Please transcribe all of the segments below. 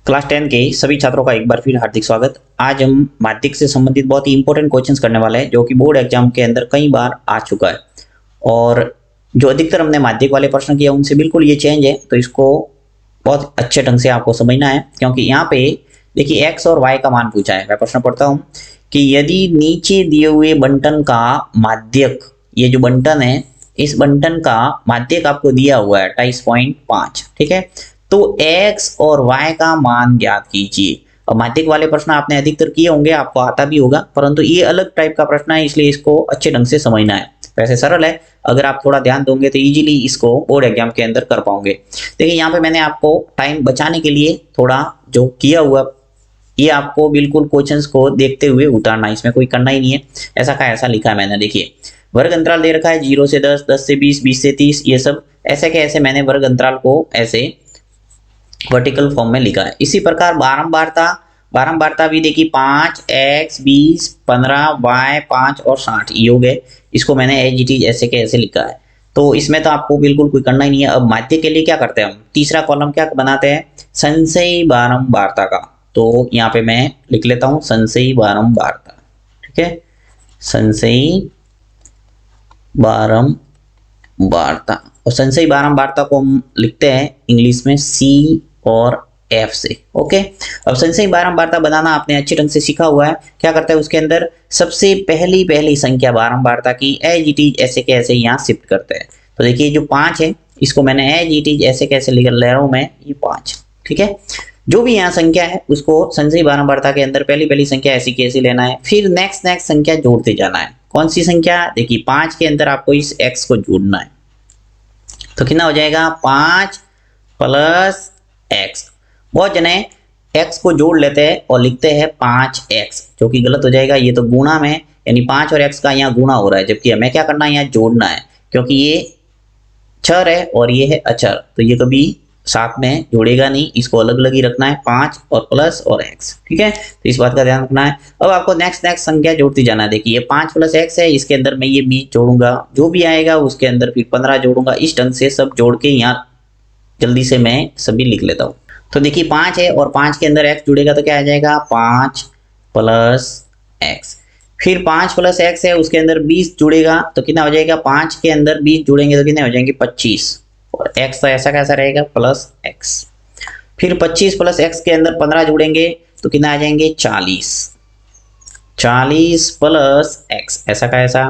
Class 10 के सभी छात्रों का एक बार फिर हार्दिक स्वागत। आज हम माध्यिक से संबंधित बहुत ही इंपॉर्टेंट क्वेश्चंस करने वाले हैं जो कि बोर्ड एग्जाम के अंदर कई बार आ चुका है और जो अधिकतर हमने माध्यिक वाले प्रश्न किया उनसे बिल्कुल ये चेंज है। तो इसको बहुत अच्छे ढंग से आपको समझना है क्योंकि यहाँ पे देखिए x और y का मान पूछा है। मैं प्रश्न पढ़ता हूँ कि यदि नीचे दिए हुए बंटन का माध्यक, ये जो बंटन है इस बंटन का माध्यक आपको दिया हुआ है 28.5, ठीक है, तो x और y का मान ज्ञात कीजिए। अब माध्यिक वाले प्रश्न आपने अधिकतर किए होंगे, आपको आता भी होगा, परंतु ये अलग टाइप का प्रश्न है इसलिए इसको अच्छे ढंग से समझना है। वैसे सरल है, अगर आप थोड़ा ध्यान दोगे तो इजीली इसको बोर्ड एग्जाम के अंदर कर पाओगे। देखिए यहाँ पे मैंने आपको टाइम बचाने के लिए थोड़ा जो किया हुआ, ये आपको बिल्कुल क्वेश्चंस को देखते हुए उतारना है, इसमें कोई करना ही नहीं है। ऐसा का ऐसा लिखा है मैंने। देखिए वर्ग अंतराल दे रखा है 0 से 10, 10 से 20, 20 से 30, ये सब ऐसे के ऐसे मैंने वर्ग अंतराल को ऐसे वर्टिकल फॉर्म में लिखा है। इसी प्रकार बारंबारता भी देखिए 5x 20 15 y 5 और 60 योग है, इसको मैंने एज इट इज ऐसे के ऐसे लिखा है। तो इसमें तो आपको बिल्कुल कोई करना ही नहीं है। अब माध्य के लिए क्या करते हैं, हम तीसरा कॉलम क्या बनाते हैं, संशयी बारंबारता का। तो यहाँ पे मैं लिख लेता हूँ संशयी बारंबारता, ठीक है, संशयी बारंबारता। और संशयी बारंबारता को हम लिखते हैं इंग्लिश में C और F से। ओके, अब संशयी बारंबारता बनाना आपने अच्छे ढंग से सीखा हुआ है। क्या करता है, उसके अंदर सबसे पहली संख्या बारंबारता की एज इट इज ऐसे के ऐसे यहाँ शिफ्ट करते हैं। तो देखिए जो 5 है इसको मैंने एज इट इज ऐसे कैसे लिख ले रहा हूँ मैं, ये 5, ठीक है। जो भी यहाँ संख्या है उसको संशयी बारंबारता के अंदर पहली संख्या ऐसी कैसी लेना है, फिर नेक्स्ट संख्या जोड़ते जाना है। कौन सी संख्या, देखिए 5 के अंदर आपको इस x को जोड़ना है। तो कितना हो जाएगा, 5 प्लस x। बहुत जने x को जोड़ लेते हैं और लिखते हैं 5x, जो कि गलत हो जाएगा। ये तो गुणा में, यानी 5 और x का यहाँ गुणा हो रहा है, जबकि हमें क्या करना है, यहाँ जोड़ना है, क्योंकि ये चर है और ये है अचर, तो ये कभी साथ में जोड़ेगा नहीं, इसको अलग अलग ही रखना है, 5 और प्लस और x, ठीक है। तो इस बात का ध्यान रखना है। अब आपको नेक्स्ट संख्या जोड़ती जाना है। देखिए ये 5 प्लस x है, इसके अंदर मैं ये 20 जोड़ूंगा, जो भी आएगा उसके अंदर फिर 15 जोड़ूंगा। इस ढंग से सब जोड़ के यहाँ जल्दी से मैं सभी लिख लेता हूँ। तो देखिए 5 है और 5 के अंदर x जुड़ेगा तो क्या आ जाएगा, 5 प्लस x। फिर 5 प्लस x है, उसके अंदर 20 जुड़ेगा तो कितना हो जाएगा, 5 के अंदर 20 जुड़ेंगे तो कितने हो जाएंगे, 25, और x तो ऐसा कैसा रहेगा, प्लस x। फिर 25 प्लस x के अंदर 15 जुड़ेंगे तो कितना आ जाएंगे, 40, 40 प्लस x, ऐसा का ऐसा।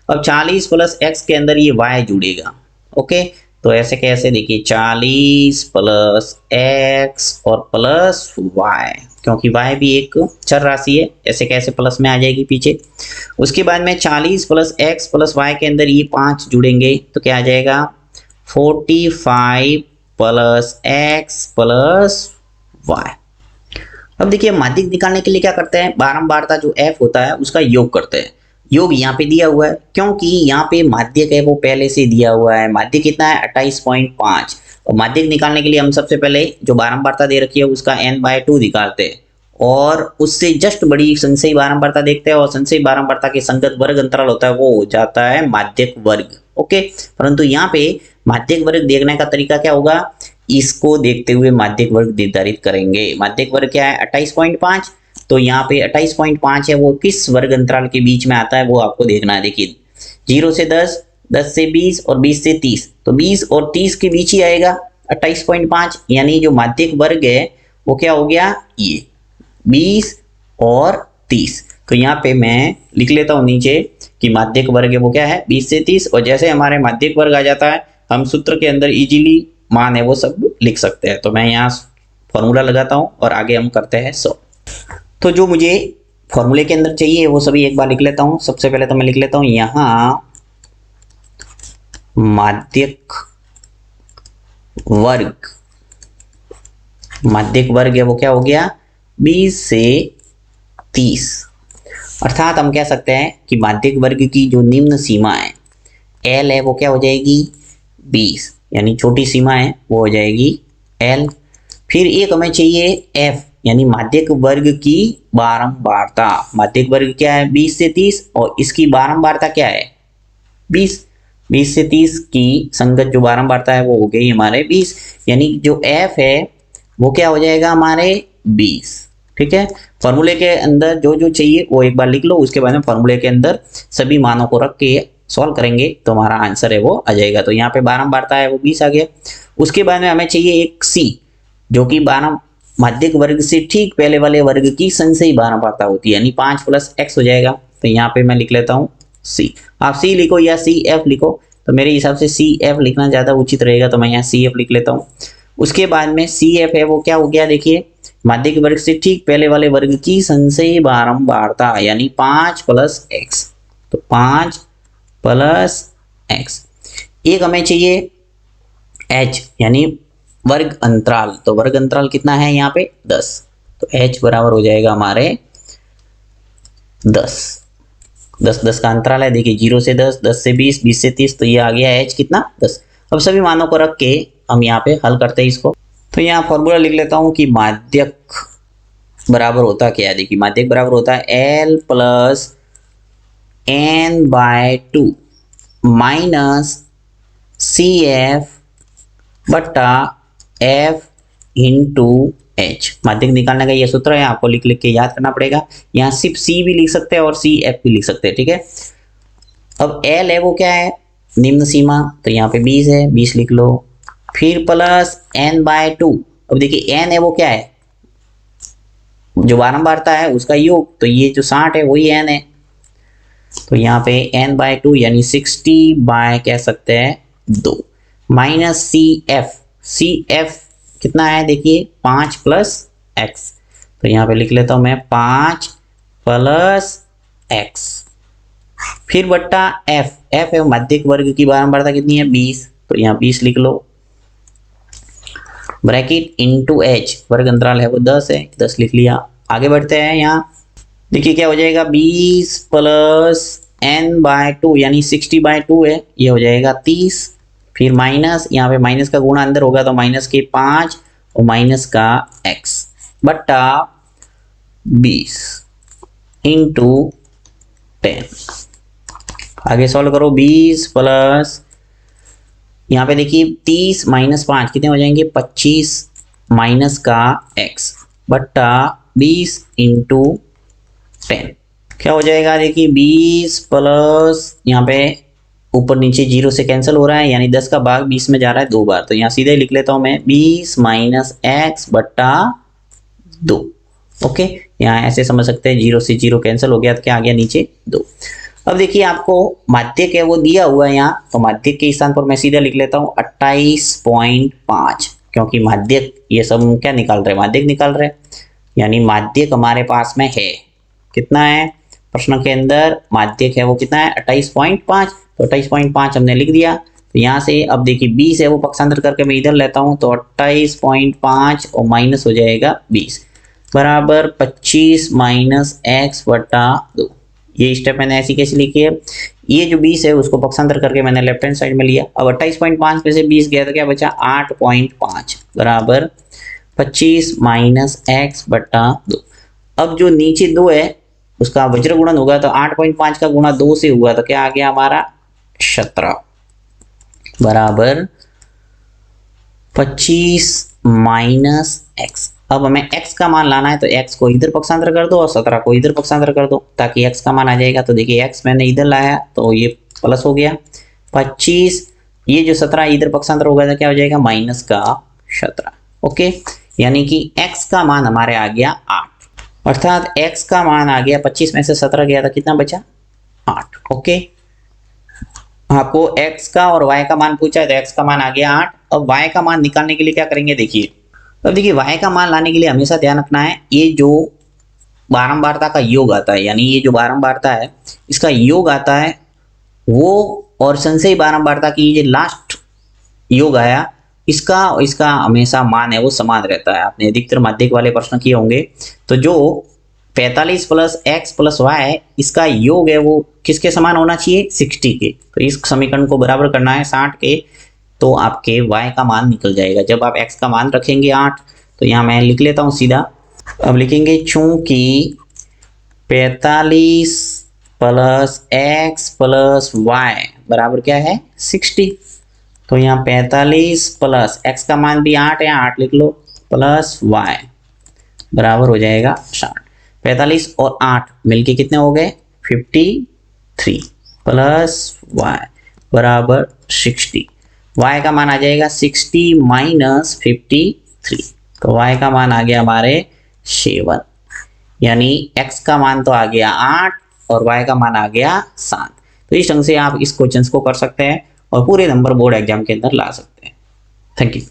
अब 40 प्लस x के अंदर ये y जुड़ेगा। ओके, तो ऐसे कैसे, देखिए 40 प्लस x और प्लस y, क्योंकि y भी एक चर राशि है, ऐसे कैसे प्लस में आ जाएगी पीछे। उसके बाद में 40 प्लस x प्लस y के अंदर ये 5 जुड़ेंगे तो क्या आ जाएगा, 45 प्लस x प्लस y। अब देखिए माध्यिक निकालने के लिए क्या करते हैं, बारंबारता जो f होता है उसका योग करते हैं। योग यहाँ पे दिया हुआ है क्योंकि यहाँ पे माध्यक है वो पहले से दिया हुआ है। माध्यक कितना है, 28.5। और माध्यक निकालने के लिए हम सबसे पहले जो बारंबारता दे रखी है उसका n/2 निकालते हैं और उससे जस्ट बड़ी संशयी बारंबारता देखते हैं, और संशयी बारंबारता के संगत वर्ग अंतराल होता है वो हो जाता है माध्यक वर्ग। ओके, परंतु यहाँ पे माध्यक वर्ग देखने का तरीका क्या होगा, इसको देखते हुए माध्यक वर्ग निर्धारित करेंगे। माध्यक वर्ग क्या है, 28.5, तो यहाँ पे 28.5 है वो किस वर्ग अंतराल के बीच में आता है वो आपको देखना है। देखिए 0 से 10, 10 से 20 और 20 से 30, तो 20 और 30 के बीच ही आएगा 28.5, यानी जो माध्यक वर्ग है वो क्या हो गया, ये 20 और 30। तो यहाँ पे मैं लिख लेता हूँ नीचे कि माध्यक वर्ग है वो क्या है, 20 से 30, और जैसे हमारे माध्यक वर्ग आ जाता है हम सूत्र के अंदर इजीली मान है वो सब लिख सकते हैं। तो मैं यहाँ फॉर्मूला लगाता हूँ और आगे हम करते हैं 100। तो जो मुझे फॉर्मूले के अंदर चाहिए वो सभी एक बार लिख लेता हूँ। सबसे पहले तो मैं लिख लेता हूँ यहाँ माध्यक वर्ग है वो क्या हो गया, 20 से 30। अर्थात हम कह सकते हैं कि माध्यक वर्ग की जो निम्न सीमा है L है वो क्या हो जाएगी, 20, यानी छोटी सीमा है वो हो जाएगी L। फिर एक हमें चाहिए F, यानी माध्यक वर्ग की बारंबारता। माध्यक वर्ग क्या है, 20 से 30, और इसकी बारंबारता क्या है, 20। 20 से 30 की संगत जो बारंबारता है वो हो गई हमारे 20, यानी जो f है वो क्या हो जाएगा हमारे 20। ठीक है, फॉर्मूले के अंदर जो जो चाहिए वो एक बार लिख लो, उसके बाद में फॉर्मूले के अंदर सभी मानों को रख के सॉल्व करेंगे तो हमारा आंसर है वो आ जाएगा। तो यहाँ पे 12 बारता है वो 20 आ गया। उसके बाद में हमें चाहिए एक सी, जो कि 12 माध्यक वर्ग से ठीक पहले वाले वर्ग की संचयी 12 बारता होती है, यानी 5 + x हो जाएगा। तो यहाँ पे मैं लिख लेता हूँ सी, आप सी लिखो या सी एफ लिखो, तो मेरे हिसाब से सी एफ लिखना ज़्यादा उचित रहेगा, तो मैं यहाँ सी एफ लिख लेता हूँ। उसके बाद में सी एफ है वो क्या हो गया, देखिए माध्यक वर्ग से ठीक पहले वाले वर्ग की संचयी बारंबारता, यानी 5 + x, तो 5 + x। एक हमें चाहिए h, यानी वर्ग अंतराल, तो वर्ग अंतराल कितना है यहाँ पे 10, तो h बराबर हो जाएगा हमारे 10। 10 का अंतराल है, देखिए 0 से 10, 10 से 20, 20 से 30, तो ये आ गया h कितना 10। अब सभी मानों को रख के हम यहाँ पे हल करते हैं इसको। तो यहाँ फॉर्मूला लिख लेता हूँ कि माध्यक बराबर होता क्या है, देखिए माध्यक बराबर होता है L + n/2 माइनस CF बट्टा F इंटू H। माध्यक निकालने का ये सूत्र है, आपको लिख लिख के याद करना पड़ेगा। यहाँ सिर्फ C भी लिख सकते हैं और CF भी लिख सकते हैं, ठीक है। अब L है वो क्या है, निम्न सीमा, तो यहाँ पे 20 है, 20 लिख लो, फिर प्लस n/2। अब देखिए n है वो क्या है, जो बारंबारता है उसका योग, तो ये जो 60 है वही n है, तो यहाँ पे n/2 यानी 60 कह सकते हैं 2, माइनस CF कितना है, देखिए 5 + x, तो यहाँ पे लिख लेता हूँ मैं 5 + x, फिर बट्टा f है माध्यक वर्ग की बारंबारता कितनी है 20, तो यहाँ 20 लिख लो, ब्रैकेट इंटू h, वर्ग अंतराल है वो 10 है, 10 लिख लिया। आगे बढ़ते हैं, यहाँ देखिए क्या हो जाएगा 20 + n/2 यानी 60/2 है, ये हो जाएगा 30, फिर माइनस, यहाँ पे माइनस का गुणा अंदर होगा तो माइनस के 5 और माइनस का x बट्टा 20 इंटू 10। आगे सॉल्व करो, 20 प्लस यहाँ पे देखिए 30 - 5 कितने हो जाएंगे 25 माइनस का x बट्टा 20 इंटू 10 क्या हो जाएगा, देखिए 20 प्लस यहाँ पे ऊपर नीचे 0 से कैंसिल हो रहा है, यानी 10 का भाग 20 में जा रहा है 2 बार, तो यहाँ सीधे लिख लेता हूँ मैं 20 माइनस x बट्टा 2। ओके, यहाँ ऐसे समझ सकते हैं, 0 से 0 कैंसिल हो गया तो क्या आ गया नीचे 2। अब देखिए आपको माध्यक है वो दिया हुआ है यहाँ, तो माध्यक के स्थान पर मैं सीधा लिख लेता हूँ 28.5, क्योंकि माध्यक ये सब क्या निकाल रहे हैं, माध्यक निकाल रहे हैं, यानी माध्यक हमारे पास में है कितना है, प्रश्न के अंदर माध्यक है वो कितना है 28.5, तो 28.5 हमने लिख दिया। तो यहाँ से अब देखिए 20 है वो पक्षांतर करके मैं इधर लेता हूँ, तो 28.5 और माइनस हो जाएगा 20 बराबर 25 माइनस x बटा 2। ये स्टेप मैंने ऐसी कैसे लिखी है, ये जो 20 है उसको पक्षांतर करके मैंने लेफ्ट हैंड साइड में लिया। अब 28.5 में से 20 गया तो क्या बचा 8.5 बराबर 25 माइनस x बटा 2। अब जो नीचे 2 है उसका वज्र गुणन होगा, तो 8.5 का गुणा 2 से हुआ तो क्या आ गया हमारा 17 बराबर 25 माइनस x। अब हमें x का मान लाना है, तो x को इधर पक्षांतर कर दो और 17 को इधर पक्षांतर कर दो ताकि x का मान आ जाएगा। तो देखिए x मैंने इधर लाया तो ये प्लस हो गया 25, ये जो 17 इधर पक्षांतर होगा तो क्या हो जाएगा माइनस का 17। ओके, यानी कि x का मान हमारे आ गया 8, अर्थात x का मान आ गया 25 में से 17 गया था कितना बचा 8। ओके, आपको x का और y का मान पूछा है तो x का मान आ गया 8। अब y का मान निकालने के लिए क्या करेंगे, देखिए अब देखिए y का मान लाने के लिए हमेशा ध्यान रखना है, ये जो बारंबारता का योग आता है, यानी ये जो बारंबारता है इसका योग आता है वो, और संचयी बारंबारता की ये लास्ट योग आया इसका हमेशा मान है वो समान रहता है। आपने अधिकतर माध्यक वाले प्रश्न किए होंगे, तो जो 45 + x + y इसका योग है वो किसके समान होना चाहिए 60 के, तो इस समीकरण को बराबर करना है 60 के, तो आपके y का मान निकल जाएगा। जब आप x का मान रखेंगे 8, तो यहाँ मैं लिख लेता हूँ सीधा, अब लिखेंगे चूंकि 45 + x + y बराबर क्या है 60, तो यहाँ 45 + x का मान भी 8 है, 8 लिख लो, प्लस वाई बराबर हो जाएगा 60। 45 और 8 मिलके कितने हो गए 53 प्लस वाई बराबर 60। y का मान आ जाएगा 60 माइनस 53, तो y का मान आ गया हमारे 7, यानी x का मान तो आ गया 8 और y का मान आ गया 7। तो इस ढंग से आप इस क्वेश्चन को कर सकते हैं और पूरे नंबर बोर्ड एग्जाम के अंदर ला सकते हैं। Thank you.